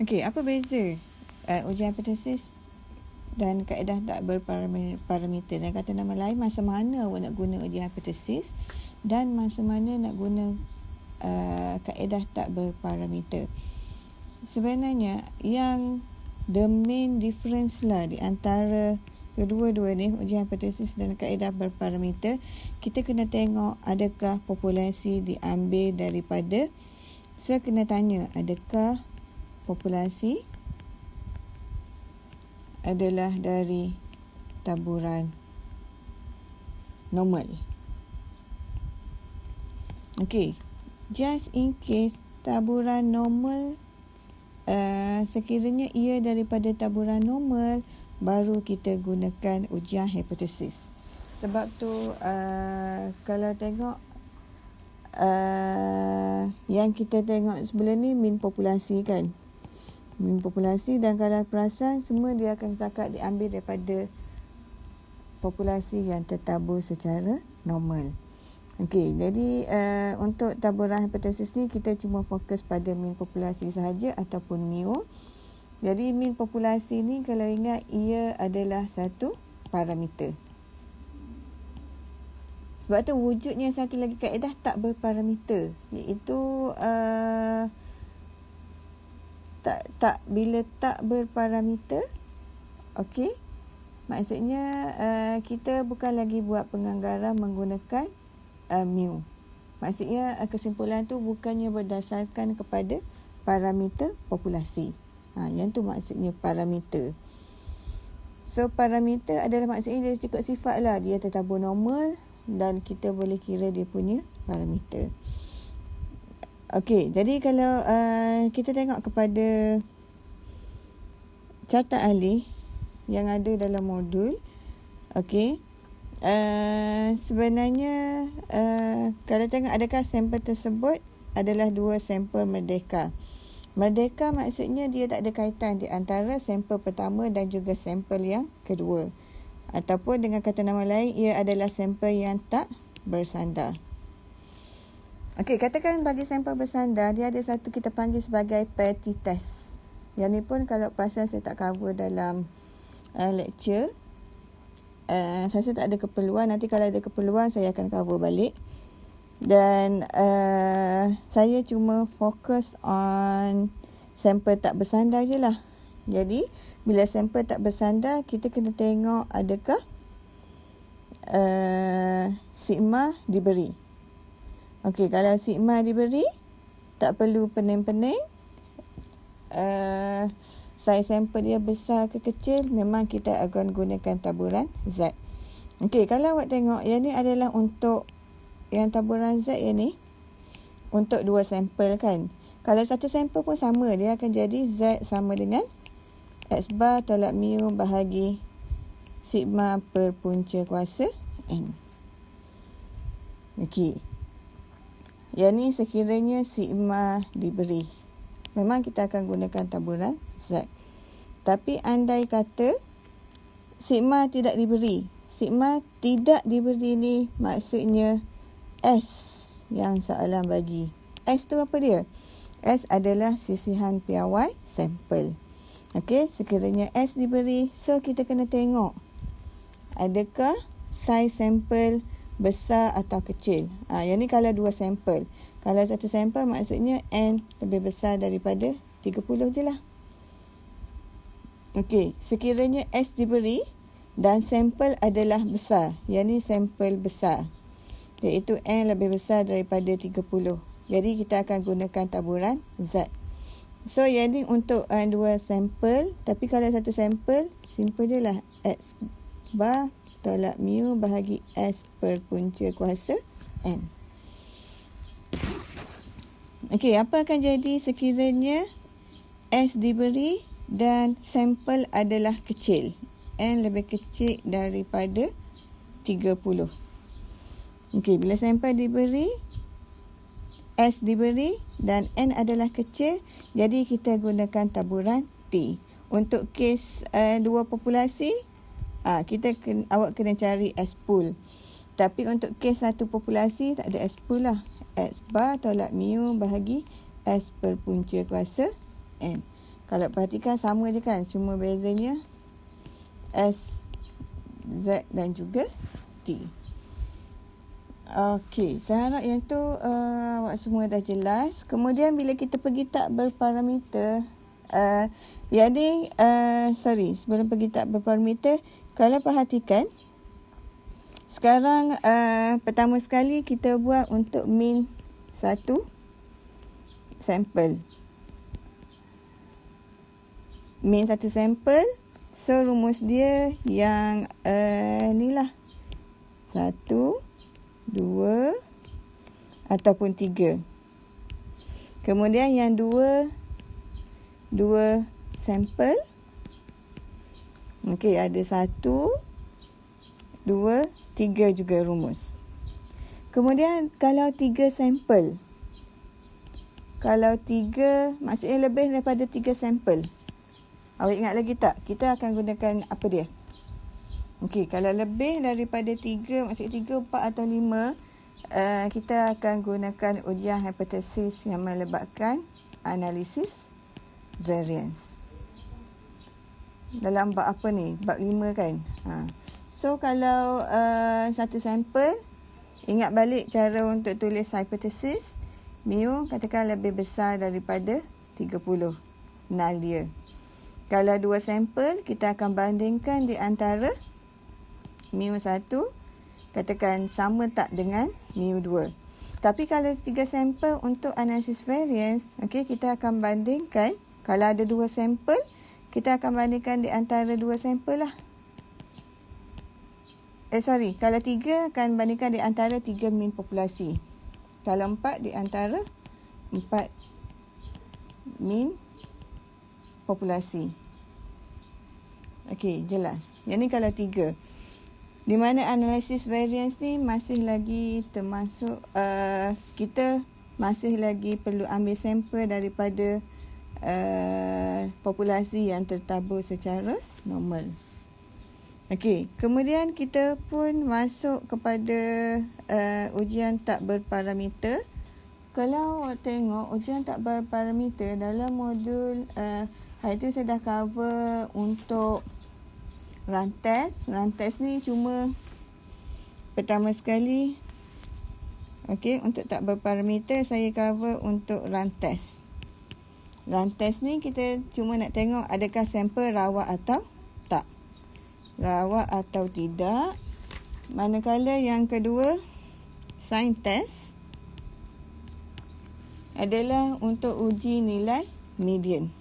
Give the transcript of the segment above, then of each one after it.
Okey, apa beza ujian hipotesis dan kaedah tak berparameter? Dan kata nama lain, masa mana awak nak guna ujian hipotesis dan masa mana nak guna kaedah tak berparameter. Sebenarnya yang the main difference lah di antara kedua-dua ni, ujian hipotesis dan kaedah berparameter, kita kena tengok adakah populasi diambil daripada, saya kena tanya adakah populasi adalah dari taburan normal. Okey, just in case taburan normal, sekiranya ia daripada taburan normal, baru kita gunakan ujian hipotesis. Sebab tu kalau tengok yang kita tengok sebelum ni min populasi kan, min populasi, dan kalau perasan semua dia akan cakap diambil daripada populasi yang tertabur secara normal. Okey, jadi untuk taburan hipotesis ni kita cuma fokus pada min populasi sahaja ataupun mu. Jadi min populasi ni kalau ingat ia adalah satu parameter. Sebab tu wujudnya satu lagi kaedah tak berparameter, iaitu bila tak berparameter, okey, maksudnya kita bukan lagi buat penganggaran menggunakan mu. Maksudnya kesimpulan tu bukannya berdasarkan kepada parameter populasi. Yang tu maksudnya parameter. So parameter adalah maksudnya dia cukup sifat lah, dia tertabur normal dan kita boleh kira dia punya parameter. Okey, jadi kalau kita tengok kepada carta alih yang ada dalam modul, okey, sebenarnya kalau tengok adakah sampel tersebut adalah dua sampel merdeka. Merdeka maksudnya dia tak ada kaitan di antara sampel pertama dan juga sampel yang kedua. Ataupun dengan kata nama lain, ia adalah sampel yang tak bersandar. Okey, katakan bagi sampel bersandar, dia ada satu kita panggil sebagai parity test. Yang ni pun kalau perasan saya tak cover dalam lecture. Saya tak ada keperluan. Nanti kalau ada keperluan saya akan cover balik. Dan saya cuma fokus on sampel tak bersandar je lah. Jadi bila sampel tak bersandar, kita kena tengok adakah sigma diberi. Okey, kalau sigma diberi, tak perlu pening-pening. Saiz sampel dia besar ke kecil, memang kita akan gunakan taburan Z. Okey, kalau awak tengok, yang ni adalah untuk yang taburan Z yang ni, untuk dua sampel kan. Kalau satu sampel pun sama, dia akan jadi Z sama dengan X bar tolak mu bahagi sigma per punca kuasa N. Okey. Yang ni sekiranya sigma diberi, memang kita akan gunakan taburan Z. Tapi andai kata sigma tidak diberi, sigma tidak diberi ni maksudnya S yang soalan bagi. S tu apa dia? S adalah sisihan piawai sampel. Okey, sekiranya S diberi, so kita kena tengok adakah saiz sampel besar atau kecil. Yang ni kalau dua sampel. Kalau satu sampel maksudnya N lebih besar daripada 30 je lah. Okey, sekiranya S diberi dan sampel adalah besar. Yang ni sampel besar, iaitu N lebih besar daripada 30. Jadi kita akan gunakan taburan Z. So yang ni untuk dua sampel. Tapi kalau satu sampel, simple je lah. X bar tolak mu bahagi S per punca kuasa N. Okey, apa akan jadi sekiranya S diberi dan sampel adalah kecil? N lebih kecil daripada 30. Okey, bila sampel diberi, S diberi dan N adalah kecil, jadi kita gunakan taburan T. Untuk kes dua populasi, awak kena cari S pool. Tapi untuk kes satu populasi tak ada S pool lah. X bar tolak mu bahagi S per punca kuasa N. Kalau perhatikan sama je kan, cuma bezanya S, Z dan juga T. Okey, saya harap yang tu awak semua dah jelas. Kemudian bila kita pergi tak berparameter, sebelum pergi tak berparameter, kalau perhatikan, sekarang pertama sekali kita buat untuk min satu sampel. Min satu sampel, so rumus dia yang ni lah. 1, 2 ataupun 3. Kemudian yang 2 sampel. Okey, ada 1, 2, 3 juga rumus. Kemudian kalau 3 sampel. Kalau 3, maksudnya lebih daripada 3 sampel. Awak ingat lagi tak? Kita akan gunakan apa dia? Okey, kalau lebih daripada 3, maksudnya 3, 4 atau 5, kita akan gunakan ujian hipotesis yang melibatkan analisis variance. Dalam bab apa ni? Bab 5 kan? So, kalau satu sampel, ingat balik cara untuk tulis hipotesis. Mu katakan lebih besar daripada 30. Null dia. Kalau 2 sampel, kita akan bandingkan di antara mu1 katakan sama tak dengan mu2. Tapi kalau 3 sampel untuk analisis variance, okey, kita akan bandingkan, kalau ada 2 sampel, kita akan bandingkan di antara 2 sampel lah. Kalau 3 akan bandingkan di antara 3 min populasi. Kalau 4 di antara 4 min populasi. Okey, jelas. Yang ni kalau 3. Di mana analisis variance ni masih lagi termasuk, kita masih lagi perlu ambil sampel daripada populasi yang tertabur secara normal. Okey, kemudian kita pun masuk kepada ujian tak berparameter. Kalau awak tengok ujian tak berparameter dalam modul hari tu saya dah cover untuk run test. Run test ni cuma pertama sekali. Okey, untuk tak berparameter saya cover untuk run test. Run test ni kita cuma nak tengok adakah sampel rawat atau tak. Rawat atau tidak. Manakala yang kedua, sign test adalah untuk uji nilai median.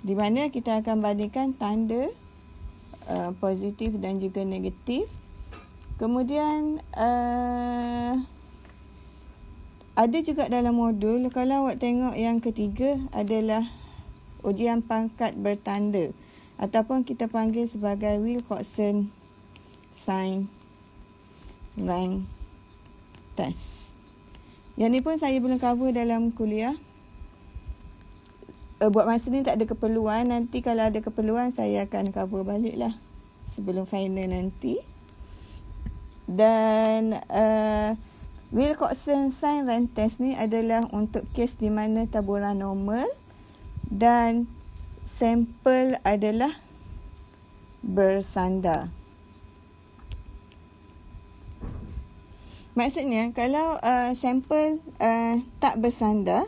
Di mana kita akan bandingkan tanda positif dan juga negatif. Kemudian ada juga dalam modul, kalau awak tengok yang ketiga adalah ujian pangkat bertanda ataupun kita panggil sebagai Wilcoxon sign rank test. Yang ni pun saya belum cover dalam kuliah. Buat masa ni tak ada keperluan. Nanti kalau ada keperluan saya akan cover balik lah sebelum final nanti. Dan Wilcoxon sign rank test ni adalah untuk kes di mana taburan normal dan sampel adalah bersandar. Maksudnya kalau sampel tak bersandar,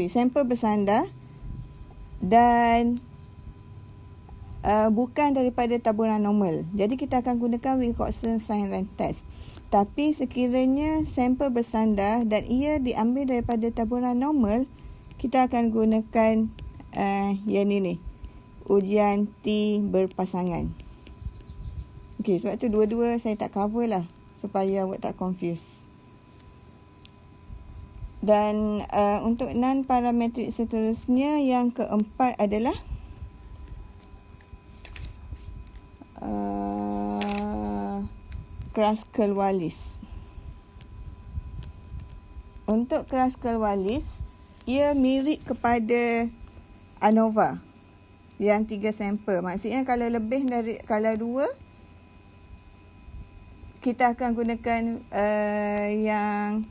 sampel bersandar dan bukan daripada taburan normal. Jadi kita akan gunakan Wilcoxon sign rank test. Tapi sekiranya sampel bersandar dan ia diambil daripada taburan normal, kita akan gunakan yang ni, ujian T berpasangan. Okey, sebab tu dua-dua saya tak cover lah supaya awak tak confuse. Dan untuk non-parametrik seterusnya, yang keempat adalah Kruskal-Wallis. Untuk Kruskal-Wallis, ia mirip kepada ANOVA yang 3 sampel. Maksudnya kalau lebih dari, kalau 2, kita akan gunakan yang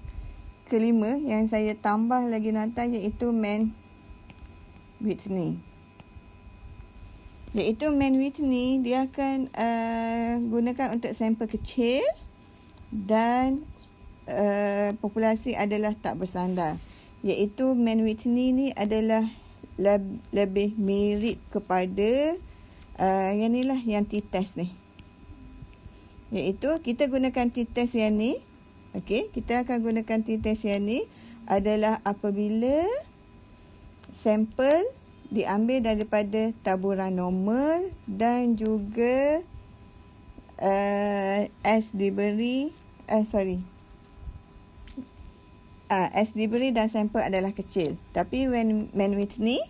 kelima yang saya tambah lagi nota iaitu Man Whitney. Iaitu Man Whitney, dia akan gunakan untuk sampel kecil dan populasi adalah tak bersandar. Iaitu Man Whitney ni adalah lebih mirip kepada yang ni lah, yang t-test ni. Iaitu kita gunakan t-test yang ni. Okey, kita akan gunakan t-test yang ni adalah apabila sampel diambil daripada taburan normal dan juga S diberi dan sampel adalah kecil. Tapi Man Whitney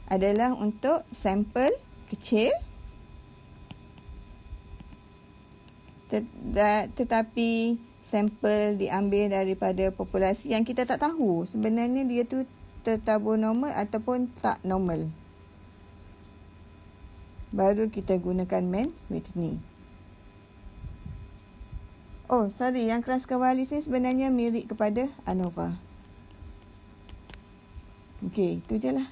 adalah untuk sampel kecil tetapi sampel diambil daripada populasi yang kita tak tahu sebenarnya dia tu tertabur normal ataupun tak normal. Baru kita gunakan Man Whitney. Oh, sorry, yang Kruskal-Wallis ni sebenarnya mirip kepada ANOVA. Okey, itu je lah.